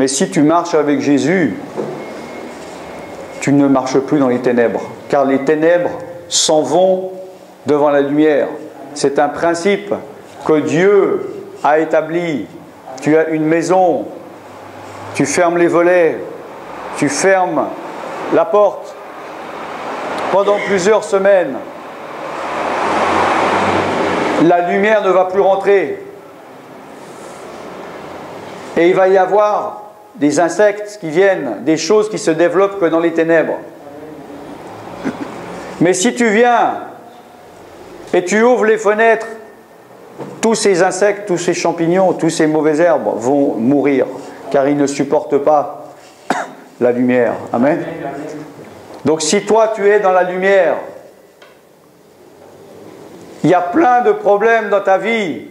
Mais si tu marches avec Jésus, tu ne marches plus dans les ténèbres, car les ténèbres s'en vont devant la lumière. C'est un principe que Dieu a établi. Tu as une maison, tu fermes les volets, tu fermes la porte pendant plusieurs semaines. La lumière ne va plus rentrer. Et il va y avoir des insectes qui viennent, des choses qui se développent que dans les ténèbres. Mais si tu viens et tu ouvres les fenêtres, tous ces insectes, tous ces champignons, tous ces mauvaises herbes vont mourir, car ils ne supportent pas la lumière. Amen. Donc si toi tu es dans la lumière, il y a plein de problèmes dans ta vie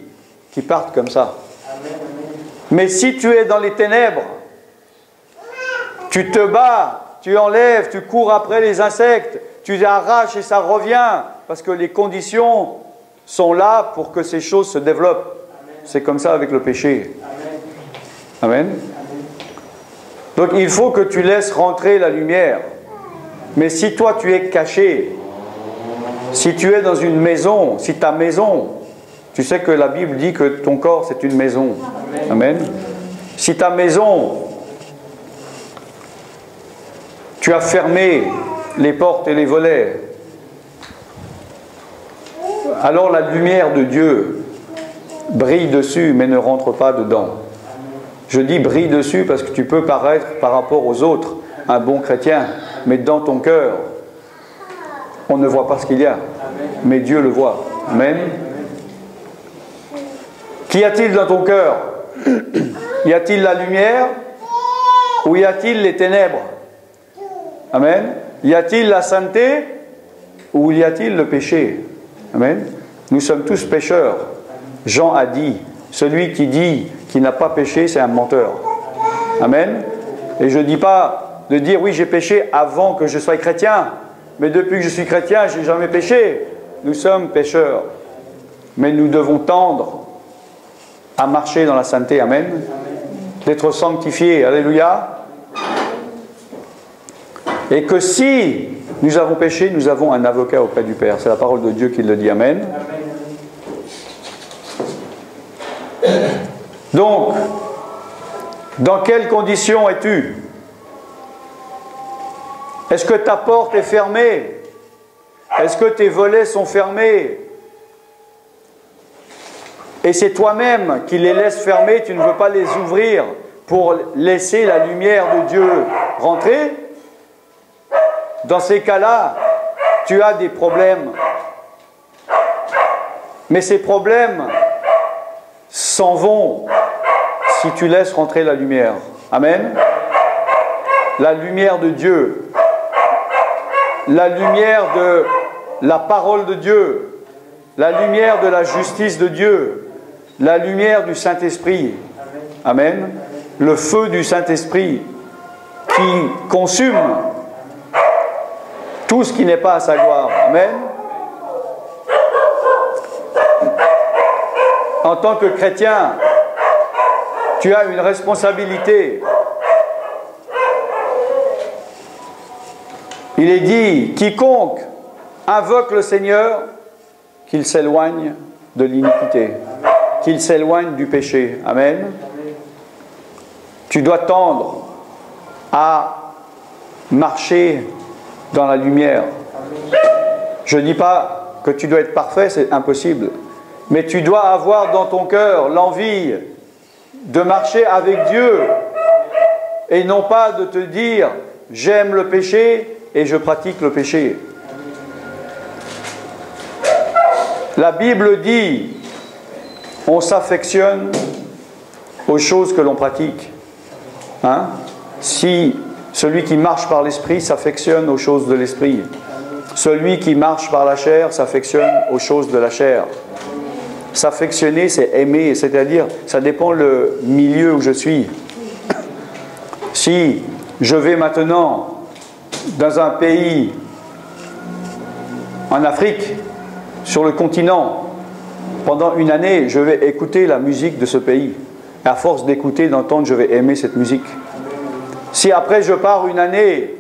qui partent comme ça. Mais si tu es dans les ténèbres, tu te bats, tu enlèves, tu cours après les insectes, tu arraches et ça revient, parce que les conditions sont là pour que ces choses se développent. C'est comme ça avec le péché. Amen. Donc il faut que tu laisses rentrer la lumière. Mais si toi tu es caché, si tu es dans une maison, si ta maison, tu sais que la Bible dit que ton corps c'est une maison. Amen. Si ta maison, tu as fermé les portes et les volets, alors la lumière de Dieu brille dessus mais ne rentre pas dedans. Je dis brille dessus parce que tu peux paraître par rapport aux autres un bon chrétien, mais dans ton cœur, on ne voit pas ce qu'il y a, mais Dieu le voit. Amen. Qu'y a-t-il dans ton cœur? Y a-t-il la lumière ou y a-t-il les ténèbres? Amen. Y a-t-il la sainteté ou y a-t-il le péché? Amen. Nous sommes tous pécheurs. Jean a dit, celui qui dit qu'il n'a pas péché, c'est un menteur. Amen. Et je ne dis pas de dire, oui, j'ai péché avant que je sois chrétien, mais depuis que je suis chrétien, je n'ai jamais péché. Nous sommes pécheurs. Mais nous devons tendre à marcher dans la sainteté. Amen. D'être sanctifiés. Alléluia. Et que si nous avons péché, nous avons un avocat auprès du Père. C'est la parole de Dieu qui le dit. Amen. Donc, dans quelles conditions es-tu? Est-ce que ta porte est fermée? Est-ce que tes volets sont fermés? Et c'est toi-même qui les laisses fermer, tu ne veux pas les ouvrir pour laisser la lumière de Dieu rentrer? Dans ces cas-là, tu as des problèmes. Mais ces problèmes s'en vont si tu laisses rentrer la lumière. Amen. La lumière de Dieu. La lumière de la parole de Dieu. La lumière de la justice de Dieu. La lumière du Saint-Esprit. Amen. Le feu du Saint-Esprit qui consume tout ce qui n'est pas à sa gloire. Amen. En tant que chrétien, tu as une responsabilité. Il est dit, quiconque invoque le Seigneur, qu'il s'éloigne de l'iniquité, qu'il s'éloigne du péché. Amen. Tu dois tendre à marcher dans la lumière. Je ne dis pas que tu dois être parfait, c'est impossible. Mais tu dois avoir dans ton cœur l'envie de marcher avec Dieu et non pas de te dire j'aime le péché et je pratique le péché. La Bible dit on s'affectionne aux choses que l'on pratique. Hein? Si celui qui marche par l'esprit s'affectionne aux choses de l'esprit, celui qui marche par la chair s'affectionne aux choses de la chair. S'affectionner, c'est aimer, c'est-à-dire, ça dépend le milieu où je suis. Si je vais maintenant dans un pays, en Afrique, sur le continent, pendant une année, je vais écouter la musique de ce pays. Et à force d'écouter, d'entendre, je vais aimer cette musique. Si après je pars une année,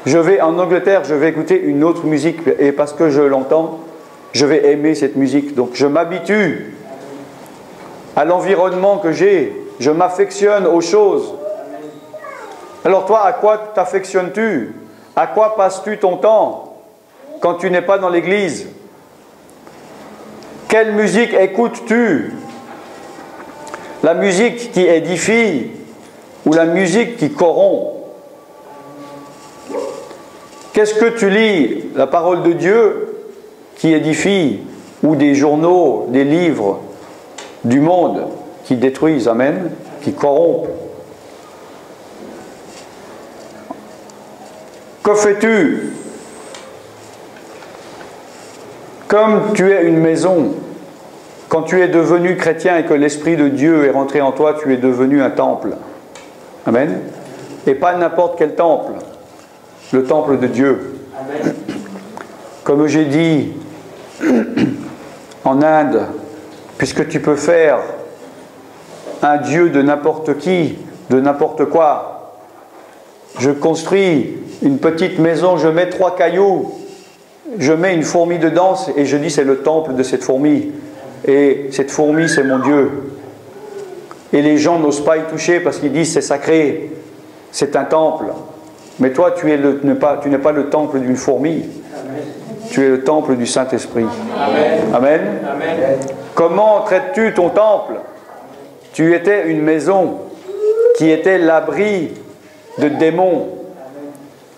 je vais en Angleterre, je vais écouter une autre musique, et parce que je l'entends, je vais aimer cette musique. Donc je m'habitue à l'environnement que j'ai, je m'affectionne aux choses. Alors toi, à quoi t'affectionnes-tu? À quoi passes-tu ton temps quand tu n'es pas dans l'église? Quelle musique écoutes-tu? La musique qui édifie ou la musique qui corrompt? Qu'est-ce que tu lis? La parole de Dieu qui édifie ou des journaux, des livres du monde qui détruisent, amen, qui corrompent? Que fais-tu? Comme tu es une maison, quand tu es devenu chrétien et que l'Esprit de Dieu est rentré en toi, tu es devenu un temple. Amen. Et pas n'importe quel temple, le temple de Dieu. Amen. Comme j'ai dit, en Inde, puisque tu peux faire un Dieu de n'importe qui, de n'importe quoi, je construis une petite maison, je mets 3 cailloux, je mets une fourmi dedans et je dis c'est le temple de cette fourmi. Et cette fourmi c'est mon Dieu. Et les gens n'osent pas y toucher parce qu'ils disent c'est sacré, c'est un temple. Mais toi tu n'es pas le temple d'une fourmi. Amen. Tu es le temple du Saint-Esprit. Amen. Amen. Amen. Comment traites-tu ton temple? Tu étais une maison qui était l'abri de démons,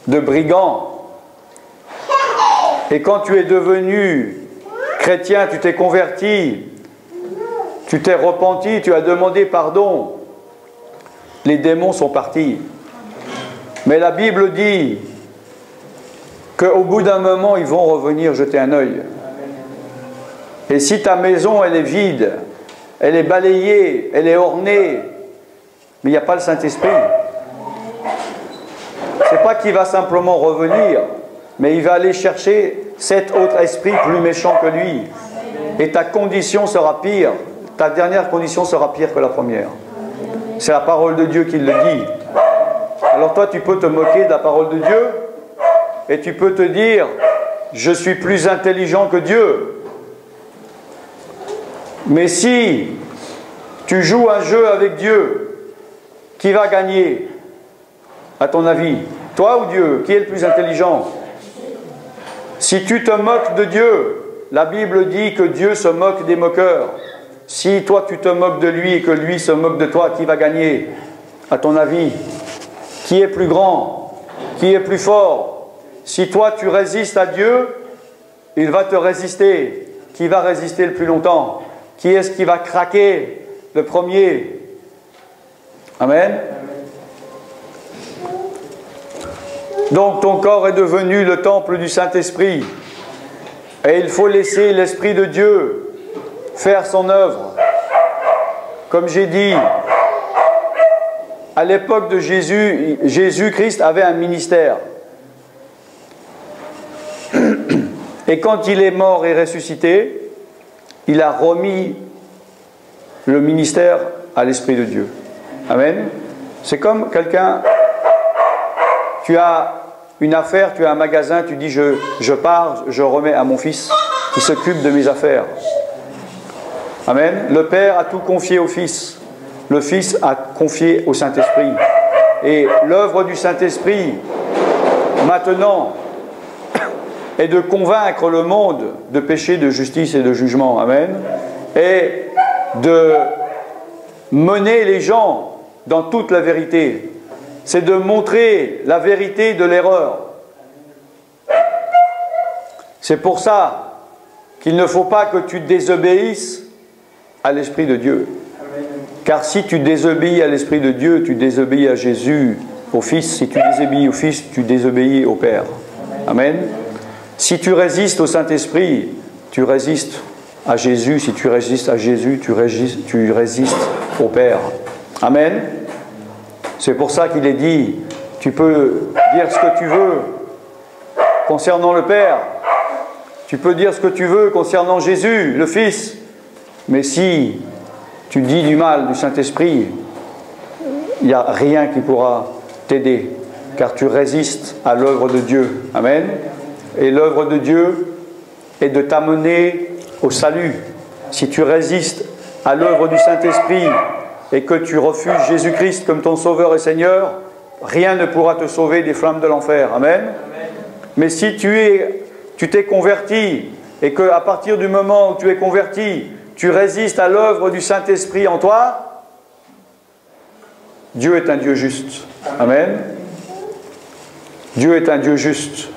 de brigands. Et quand tu es devenu chrétien, tu t'es converti, tu t'es repenti, tu as demandé pardon, les démons sont partis. Mais la Bible dit qu'au bout d'un moment, ils vont revenir jeter un œil. Et si ta maison, elle est vide, elle est balayée, elle est ornée, mais il n'y a pas le Saint-Esprit, c'est pas qu'il va simplement revenir, mais il va aller chercher cet autre esprit plus méchant que lui. Et ta condition sera pire. Ta dernière condition sera pire que la première. C'est la parole de Dieu qui le dit. Alors toi, tu peux te moquer de la parole de Dieu et tu peux te dire, je suis plus intelligent que Dieu. Mais si tu joues un jeu avec Dieu, qui va gagner, à ton avis? Toi ou Dieu? Qui est le plus intelligent? Si tu te moques de Dieu, la Bible dit que Dieu se moque des moqueurs. Si toi tu te moques de lui et que lui se moque de toi, qui va gagner? À ton avis? Qui est plus grand? Qui est plus fort? Si toi tu résistes à Dieu, il va te résister. Qui va résister le plus longtemps? Qui est-ce qui va craquer le premier? Amen. Donc ton corps est devenu le temple du Saint-Esprit. Et il faut laisser l'Esprit de Dieu faire son œuvre. Comme j'ai dit, à l'époque de Jésus, Jésus-Christ avait un ministère. Et quand il est mort et ressuscité, il a remis le ministère à l'Esprit de Dieu. Amen. C'est comme quelqu'un, tu as une affaire, tu as un magasin, tu dis je pars, je remets à mon fils qui s'occupe de mes affaires. Amen. Le Père a tout confié au Fils. Le Fils a confié au Saint-Esprit. Et l'œuvre du Saint-Esprit, maintenant, est de convaincre le monde de péché, de justice et de jugement. Amen. Et de mener les gens dans toute la vérité. C'est de montrer la vérité de l'erreur. C'est pour ça qu'il ne faut pas que tu désobéisses à l'Esprit de Dieu. Car si tu désobéis à l'Esprit de Dieu, tu désobéis à Jésus, au Fils. Si tu désobéis au Fils, tu désobéis au Père. Amen. Si tu résistes au Saint-Esprit, tu résistes à Jésus. Si tu résistes à Jésus, tu résistes au Père. Amen. C'est pour ça qu'il est dit, tu peux dire ce que tu veux concernant le Père. Tu peux dire ce que tu veux concernant Jésus, le Fils. Mais si tu dis du mal du Saint-Esprit, il n'y a rien qui pourra t'aider, car tu résistes à l'œuvre de Dieu. Amen. Et l'œuvre de Dieu est de t'amener au salut. Si tu résistes à l'œuvre du Saint-Esprit et que tu refuses Jésus-Christ comme ton Sauveur et Seigneur, rien ne pourra te sauver des flammes de l'enfer. Amen. Amen. Mais si tu t'es converti et qu'à partir du moment où tu es converti, tu résistes à l'œuvre du Saint-Esprit en toi, Dieu est un Dieu juste. Amen. Dieu est un Dieu juste.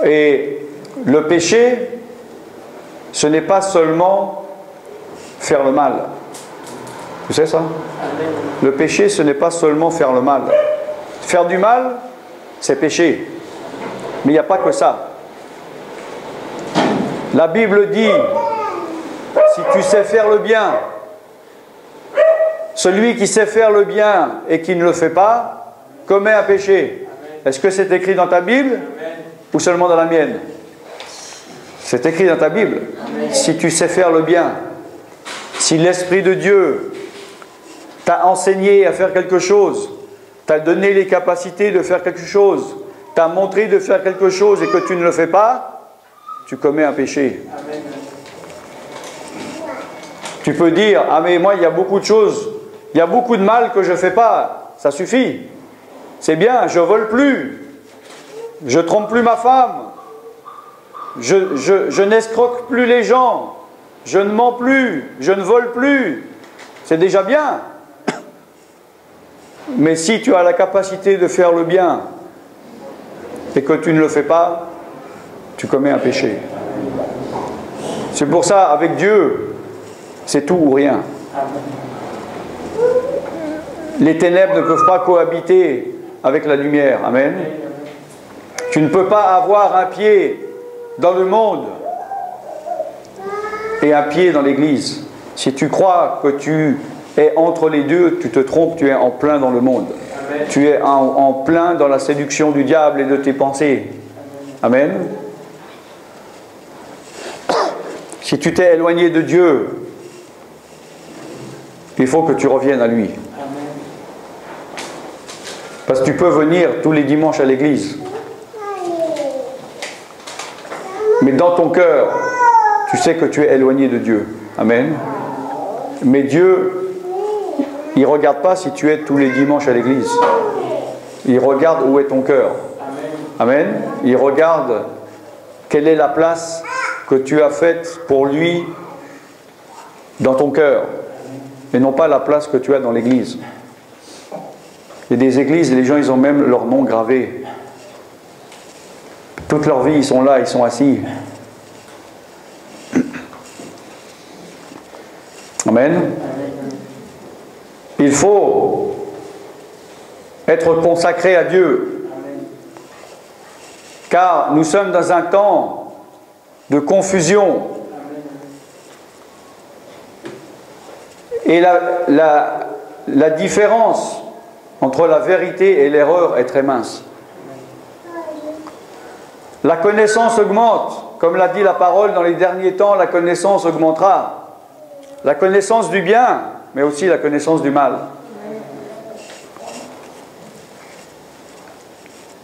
Et le péché, ce n'est pas seulement faire le mal. Vous savez ça? Le péché, ce n'est pas seulement faire le mal. Faire du mal, c'est péché. Mais il n'y a pas que ça. La Bible dit, si tu sais faire le bien, celui qui sait faire le bien et qui ne le fait pas, commet un péché. Est-ce que c'est écrit dans ta Bible ou seulement dans la mienne? C'est écrit dans ta Bible. Si tu sais faire le bien, si l'Esprit de Dieu t'a enseigné à faire quelque chose, t'a donné les capacités de faire quelque chose, t'a montré de faire quelque chose et que tu ne le fais pas, tu commets un péché. Amen. Tu peux dire, ah mais moi il y a beaucoup de choses, il y a beaucoup de mal que je ne fais pas, ça suffit. C'est bien, je ne vole plus, je ne trompe plus ma femme, je n'escroque plus les gens, je ne mens plus, je ne vole plus. C'est déjà bien. Mais si tu as la capacité de faire le bien et que tu ne le fais pas, tu commets un péché. C'est pour ça, avec Dieu, c'est tout ou rien. Les ténèbres ne peuvent pas cohabiter avec la lumière. Amen. Tu ne peux pas avoir un pied dans le monde et un pied dans l'Église. Si tu crois que tu es entre les deux, tu te trompes, tu es en plein dans le monde. Amen. Tu es en plein dans la séduction du diable et de tes pensées. Amen. Si tu t'es éloigné de Dieu, il faut que tu reviennes à lui. Parce que tu peux venir tous les dimanches à l'église. Mais dans ton cœur, tu sais que tu es éloigné de Dieu. Amen. Mais Dieu, il ne regarde pas si tu es tous les dimanches à l'église. Il regarde où est ton cœur. Amen. Il regarde quelle est la place que tu as faite pour lui dans ton cœur. Et non pas la place que tu as dans l'église. Il y a des églises, les gens, ils ont même leur nom gravé. Toute leur vie, ils sont là, ils sont assis. Amen. Il faut être consacré à Dieu. Car nous sommes dans un temps de confusion. Et la différence entre la vérité et l'erreur est très mince. La connaissance augmente. Comme l'a dit la parole, dans les derniers temps, la connaissance augmentera. La connaissance du bien, mais aussi la connaissance du mal.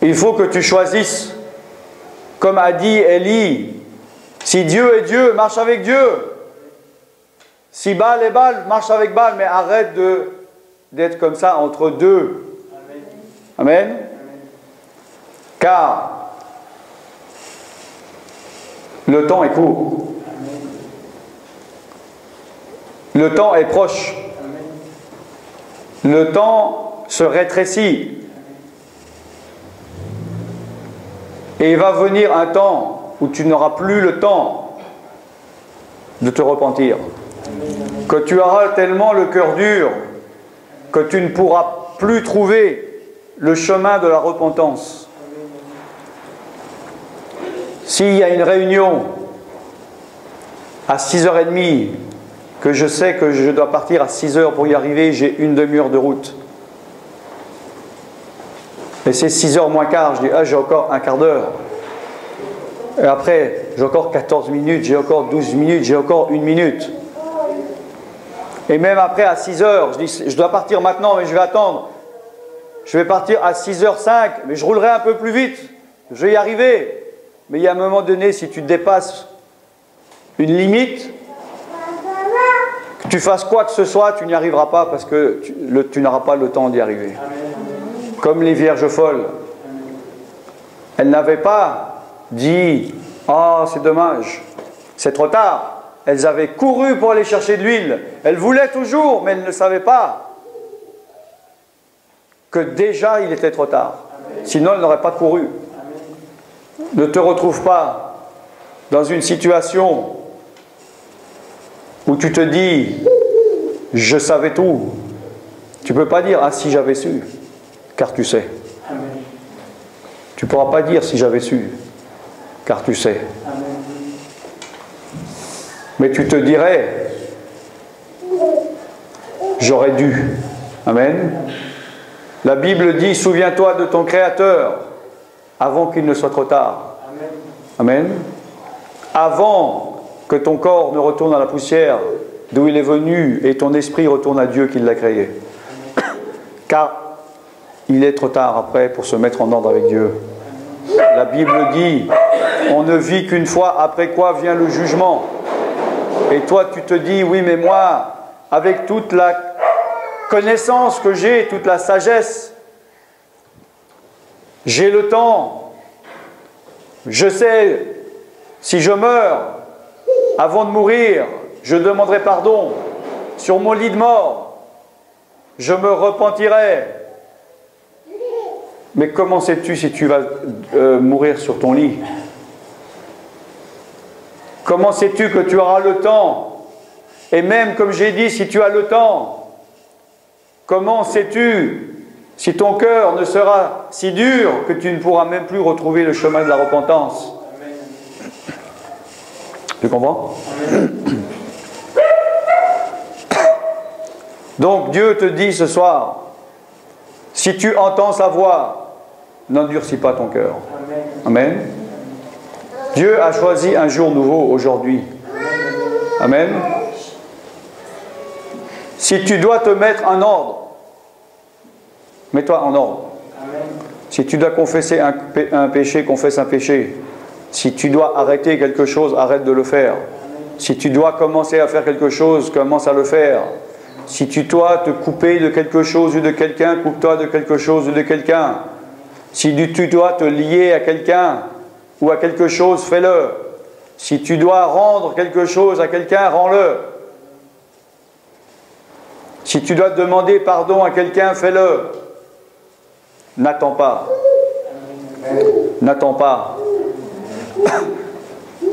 Il faut que tu choisisses, comme a dit Élie, si Dieu est Dieu, marche avec Dieu. Si Baal est Baal, marche avec Baal, mais arrête d'être comme ça entre deux. Amen. Amen. Car le temps est court. Amen. Le temps est proche. Amen. Le temps se rétrécit. Et il va venir un temps où tu n'auras plus le temps de te repentir. Que tu auras tellement le cœur dur que tu ne pourras plus trouver le chemin de la repentance. S'il y a une réunion à 6h30, que je sais que je dois partir à 6h pour y arriver, j'ai une demi-heure de route. Et c'est 6h moins quart, je dis, ah, j'ai encore un quart d'heure. Et après, j'ai encore 14 minutes, j'ai encore 12 minutes, j'ai encore 1 minute. Et même après, à 6 heures, je dis, je dois partir maintenant, mais je vais attendre. Je vais partir à 6h05, mais je roulerai un peu plus vite. Je vais y arriver. Mais il y a un moment donné, si tu dépasses une limite, que tu fasses quoi que ce soit, tu n'y arriveras pas parce que tu n'auras pas le temps d'y arriver. Comme les vierges folles. Elles n'avaient pas dit « Ah, c'est dommage, c'est trop tard ». Elles avaient couru pour aller chercher de l'huile. Elles voulaient toujours, mais elles ne savaient pas que déjà il était trop tard. Sinon, elles n'auraient pas couru. Ne te retrouve pas dans une situation où tu te dis « Je savais tout ». Tu ne peux pas dire « Ah, si j'avais su », car tu sais. Tu ne pourras pas dire « Si j'avais su », car tu sais. Mais tu te dirais « J'aurais dû ». Amen. La Bible dit « Souviens-toi de ton Créateur avant qu'il ne soit trop tard ». Amen. Avant que ton corps ne retourne à la poussière d'où il est venu et ton esprit retourne à Dieu qui l'a créé. Car il est trop tard après pour se mettre en ordre avec Dieu. La Bible dit « On ne vit qu'une fois, après quoi vient le jugement ». Et toi, tu te dis, oui, mais moi, avec toute la connaissance que j'ai, toute la sagesse, j'ai le temps. Je sais, si je meurs, avant de mourir, je demanderai pardon. Sur mon lit de mort, je me repentirai. Mais comment sais-tu si tu vas mourir sur ton lit ? Comment sais-tu que tu auras le temps? Et même, comme j'ai dit, si tu as le temps, comment sais-tu si ton cœur ne sera si dur que tu ne pourras même plus retrouver le chemin de la repentance? Tu comprends? Donc Dieu te dit ce soir, si tu entends sa voix, n'endurcis pas ton cœur. Amen. Dieu a choisi un jour nouveau aujourd'hui. Amen. Si tu dois te mettre en ordre, mets-toi en ordre. Si tu dois confesser un péché, confesse un péché. Si tu dois arrêter quelque chose, arrête de le faire. Si tu dois commencer à faire quelque chose, commence à le faire. Si tu dois te couper de quelque chose ou de quelqu'un, coupe-toi de quelque chose ou de quelqu'un. Si tu dois te lier à quelqu'un ou à quelque chose, fais-le. Si tu dois rendre quelque chose à quelqu'un, rends-le. Si tu dois demander pardon à quelqu'un, fais-le. N'attends pas. N'attends pas.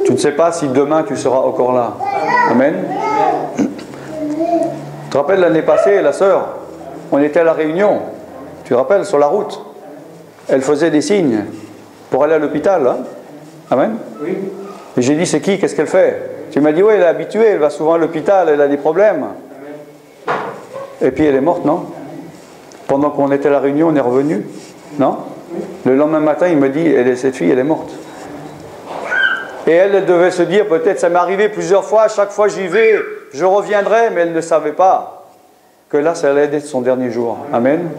Tu ne sais pas si demain tu seras encore là. Amen. Tu te rappelles l'année passée, la sœur, on était à la Réunion. Tu te rappelles, sur la route. Elle faisait des signes pour aller à l'hôpital. Hein? Amen. Oui. Et j'ai dit, c'est qui? Qu'est-ce qu'elle fait? Tu m'as dit, oui, elle est habituée, elle va souvent à l'hôpital, elle a des problèmes. Amen. Et puis elle est morte, non? Pendant qu'on était à la Réunion, on est revenu. Non? Oui. Le lendemain matin, il me dit, cette fille, elle est morte. Et elle devait se dire, peut-être ça m'est arrivé plusieurs fois, à chaque fois j'y vais, je reviendrai, mais elle ne savait pas que là, ça allait être son dernier jour. Amen.